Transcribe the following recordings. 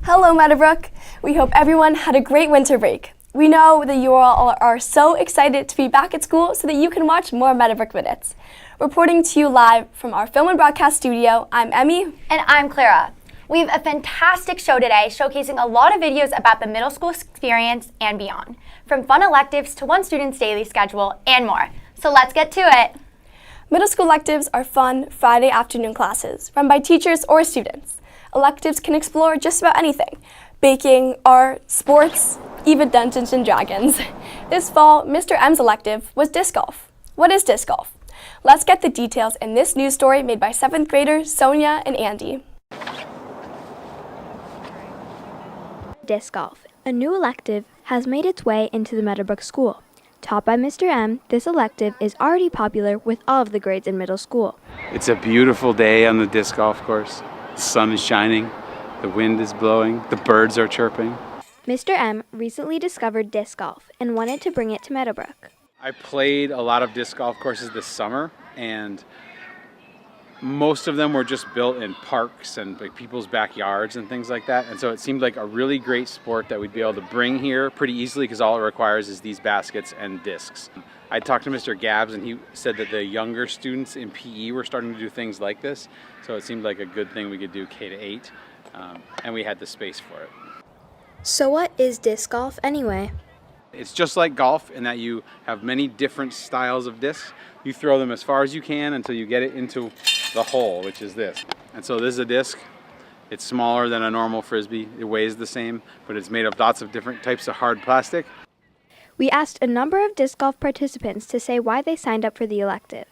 Hello, Meadowbrook. We hope everyone had a great winter break. We know that you all are so excited to be back at school so that you can watch more Meadowbrook Minutes. Reporting to you live from our film and broadcast studio, I'm Emmy. And I'm Clara. We have a fantastic show today showcasing a lot of videos about the middle school experience and beyond, from fun electives to one student's daily schedule and more. So let's get to it. Middle school electives are fun Friday afternoon classes run by teachers or students. Electives can explore just about anything: baking, art, sports, even Dungeons and Dragons. This fall, Mr. M's elective was disc golf. What is disc golf? Let's get the details in this news story made by 7th graders Sonia and Andy. Disc golf, a new elective, has made its way into the Meadowbrook School. Taught by Mr. M, this elective is already popular with all of the grades in middle school. It's a beautiful day on the disc golf course. The sun is shining, the wind is blowing, the birds are chirping. Mr. M recently discovered disc golf and wanted to bring it to Meadowbrook. I played a lot of disc golf courses this summer, and most of them were just built in parks and like people's backyards and things like that. And so it seemed like a really great sport that we'd be able to bring here pretty easily because all it requires is these baskets and discs. I talked to Mr. Gabbs and he said that the younger students in PE were starting to do things like this. So it seemed like a good thing we could do K-8, and we had the space for it. So what is disc golf anyway? It's just like golf in that you have many different styles of discs. You throw them as far as you can until you get it into the hole, which is this. And so this is a disc. It's smaller than a normal Frisbee. It weighs the same, but it's made of lots of different types of hard plastic. We asked a number of disc golf participants to say why they signed up for the elective.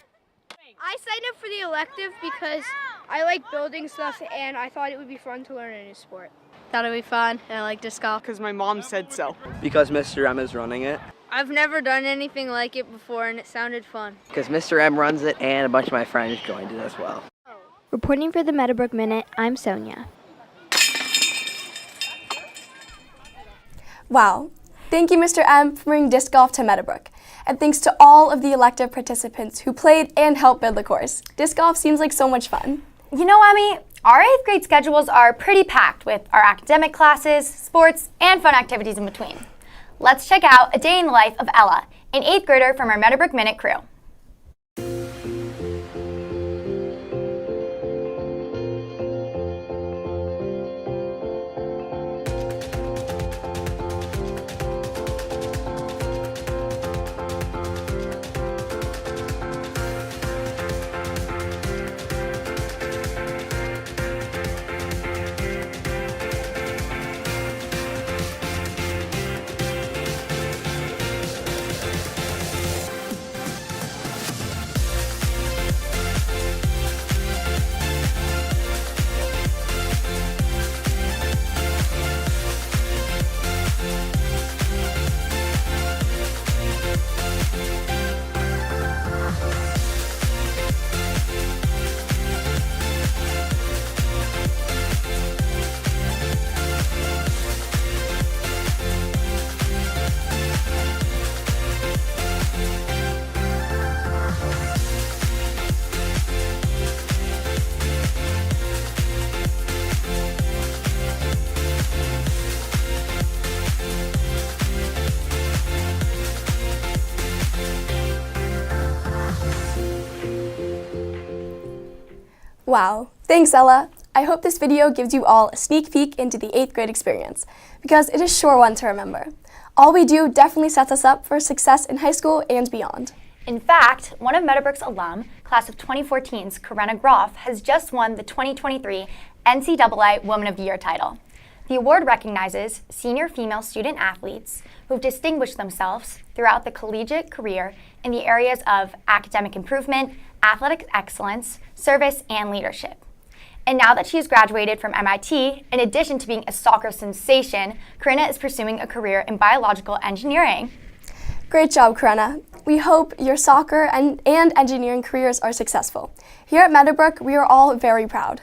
I signed up for the elective because I like building stuff and I thought it would be fun to learn a new sport. Thought it'd be fun, and I like disc golf because my mom said so. Because Mr. M is running it. I've never done anything like it before, and it sounded fun. Because Mr. M runs it and a bunch of my friends joined it as well. Reporting for the Meadowbrook Minute, I'm Sonia. Wow. Thank you, Mr. M, for bringing disc golf to Meadowbrook. And thanks to all of the elective participants who played and helped build the course. Disc golf seems like so much fun. You know, Emmy, our 8th grade schedules are pretty packed with our academic classes, sports, and fun activities in between. Let's check out a day in the life of Ella, an 8th grader from our Meadowbrook Minute crew. Wow. Thanks, Ella. I hope this video gives you all a sneak peek into the 8th grade experience, because it is sure one to remember. All we do definitely sets us up for success in high school and beyond. In fact, one of Meadowbrook's alum, class of 2014's Corinna Groff, has just won the 2023 NCAA Woman of the Year title. The award recognizes senior female student athletes who've distinguished themselves throughout the collegiate career in the areas of academic improvement, athletic excellence, service, and leadership. And now that she's graduated from MIT, in addition to being a soccer sensation, Corinna is pursuing a career in biological engineering. Great job, Corinna. We hope your soccer and engineering careers are successful. Here at Meadowbrook, we are all very proud.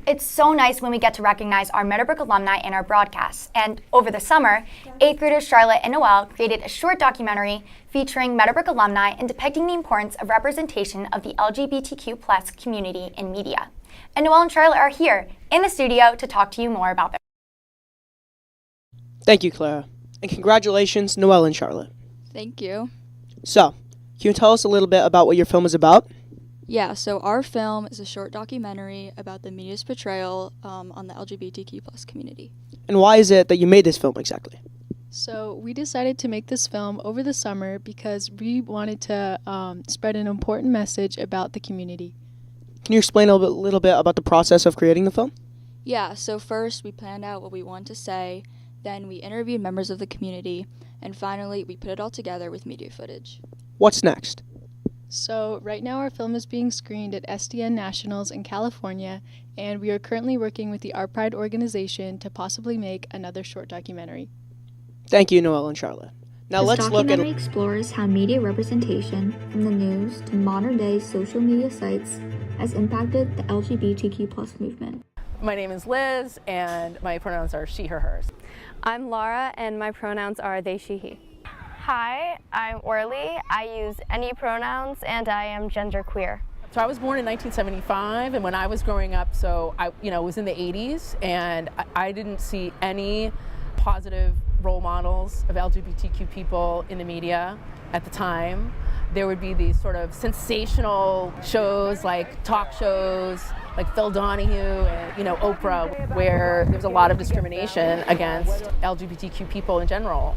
It's so nice when we get to recognize our Meadowbrook alumni in our broadcasts. And over the summer, 8th graders Charlotte and Noelle created a short documentary featuring Meadowbrook alumni and depicting the importance of representation of the LGBTQ+ community in media. And Noelle and Charlotte are here in the studio to talk to you more about them. Thank you, Clara. And congratulations, Noelle and Charlotte. Thank you. So, can you tell us a little bit about what your film is about? Yeah, so our film is a short documentary about the media's portrayal on the LGBTQ+ community. And why is it that you made this film exactly? So we decided to make this film over the summer because we wanted to spread an important message about the community. Can you explain a little bit about the process of creating the film? Yeah, so first we planned out what we wanted to say, then we interviewed members of the community, and finally we put it all together with media footage. What's next? So right now our film is being screened at SDN Nationals in California, and we are currently working with the Art Pride organization to possibly make another short documentary. Thank you, Noelle and Charlotte. Now This let's look at... documentary explores how media representation, from the news to modern-day social media sites, has impacted the LGBTQ+ movement. My name is Liz, and my pronouns are she, her, hers. I'm Laura, and my pronouns are they, she, he. Hi, I'm Orly. I use any pronouns, and I am genderqueer. So I was born in 1975, and when I was growing up, it was in the 80s, and I didn't see any positive role models of LGBTQ people in the media at the time. There would be these sort of sensational shows, like talk shows, like Phil Donahue and Oprah, where there was a lot of discrimination against LGBTQ people in general.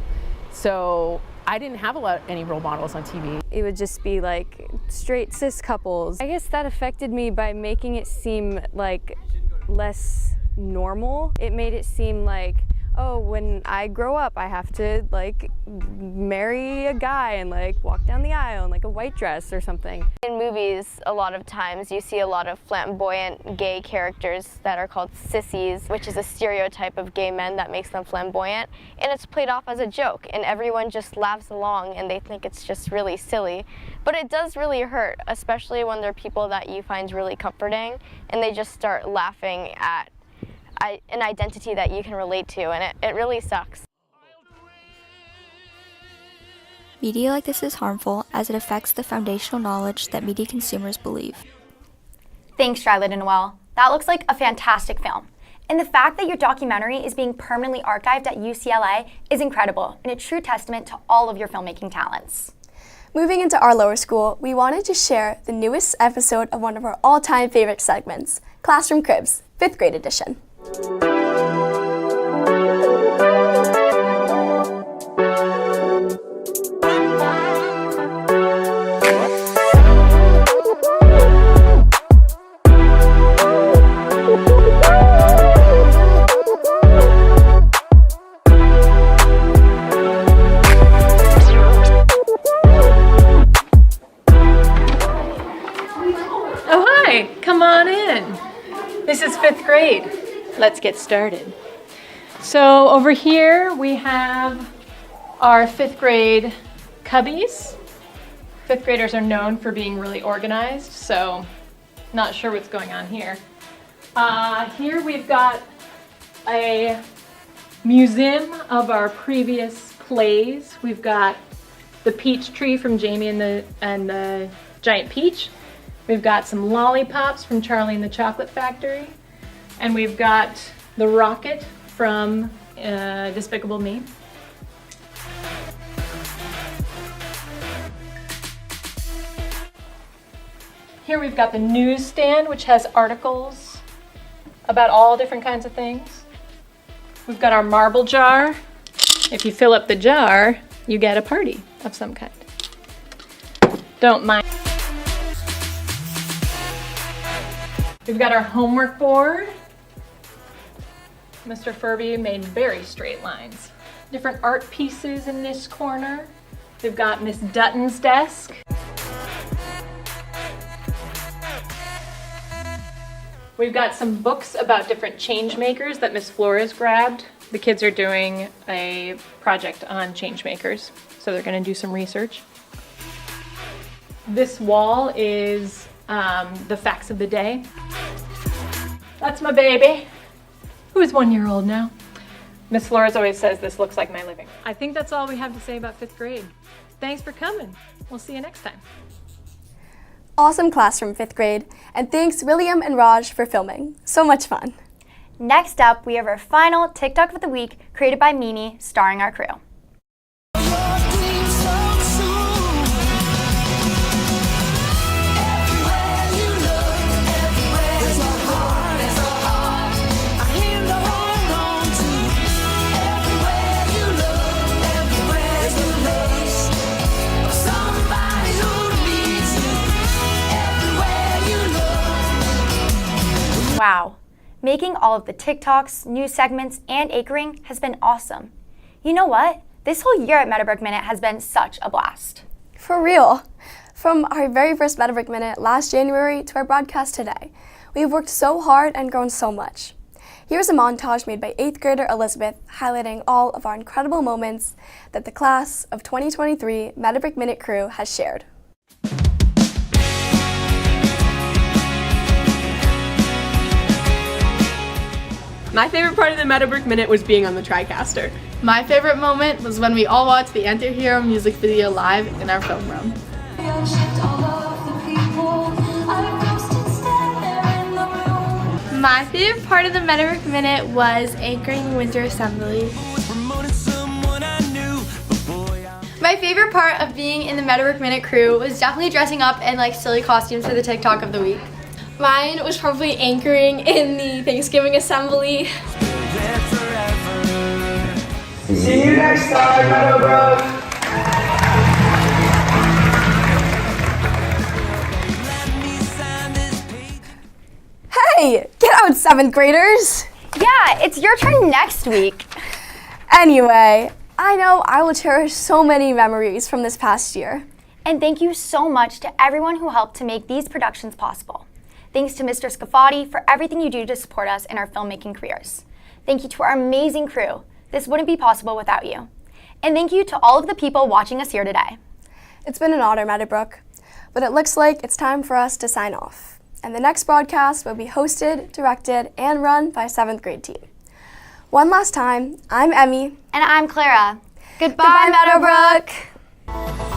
So I didn't have any role models on TV. It would just be like straight cis couples. I guess that affected me by making it seem like less normal. It made it seem like, oh, when I grow up, I have to marry a guy and walk down the aisle in a white dress or something. In movies, a lot of times you see a lot of flamboyant gay characters that are called sissies, which is a stereotype of gay men that makes them flamboyant, and it's played off as a joke, and everyone just laughs along and they think it's just really silly. But it does really hurt, especially when they're people that you find really comforting, and they just start laughing at an identity that you can relate to, and it really sucks. Media like this is harmful as it affects the foundational knowledge that media consumers believe. Thanks, Charlotte and Noelle. That looks like a fantastic film. And the fact that your documentary is being permanently archived at UCLA is incredible and a true testament to all of your filmmaking talents. Moving into our lower school, we wanted to share the newest episode of one of our all-time favorite segments, Classroom Cribs, 5th grade edition. Oh, hi, come on in. This is 5th grade. Let's get started. So over here we have our 5th grade cubbies. 5th graders are known for being really organized, so not sure what's going on here. Here we've got a museum of our previous plays. We've got the peach tree from Jamie and the Giant Peach. We've got some lollipops from Charlie and the Chocolate Factory. And we've got the rocket from Despicable Me. Here we've got the newsstand, which has articles about all different kinds of things. We've got our marble jar. If you fill up the jar, you get a party of some kind. Don't mind. We've got our homework board. Mr. Furby made very straight lines. Different art pieces in this corner. We've got Miss Dutton's desk. We've got some books about different change makers that Miss Flores grabbed. The kids are doing a project on change makers, so they're going to do some research. This wall is the facts of the day. That's my baby, who is 1 year old now. Miss Flores always says this looks like my living room. I think that's all we have to say about 5th grade. Thanks for coming. We'll see you next time. Awesome class from 5th grade, and thanks William and Raj for filming. So much fun. Next up, we have our final TikTok of the week created by Mimi, starring our crew. Wow. Making all of the TikToks, news segments, and anchoring has been awesome. You know what? This whole year at Meadowbrook Minute has been such a blast. For real. From our very first Meadowbrook Minute last January to our broadcast today, we've worked so hard and grown so much. Here's a montage made by 8th grader Elizabeth highlighting all of our incredible moments that the class of 2023 Meadowbrook Minute crew has shared. My favorite part of the Meadowbrook Minute was being on the TriCaster. My favorite moment was when we all watched the Anti-Hero music video live in our film room. My favorite part of the Meadowbrook Minute was anchoring Winter Assembly. My favorite part of being in the Meadowbrook Minute crew was definitely dressing up in like silly costumes for the TikTok of the week. Mine was probably anchoring in the Thanksgiving assembly. See you next time, Meadowbrook! Hey, get out 7th graders! Yeah, it's your turn next week. Anyway, I know I will cherish so many memories from this past year. And thank you so much to everyone who helped to make these productions possible. Thanks to Mr. Scafati for everything you do to support us in our filmmaking careers. Thank you to our amazing crew. This wouldn't be possible without you. And thank you to all of the people watching us here today. It's been an honor, Meadowbrook, but it looks like it's time for us to sign off. And the next broadcast will be hosted, directed, and run by a 7th grade team. One last time, I'm Emmy. And I'm Clara. Goodbye, Meadowbrook!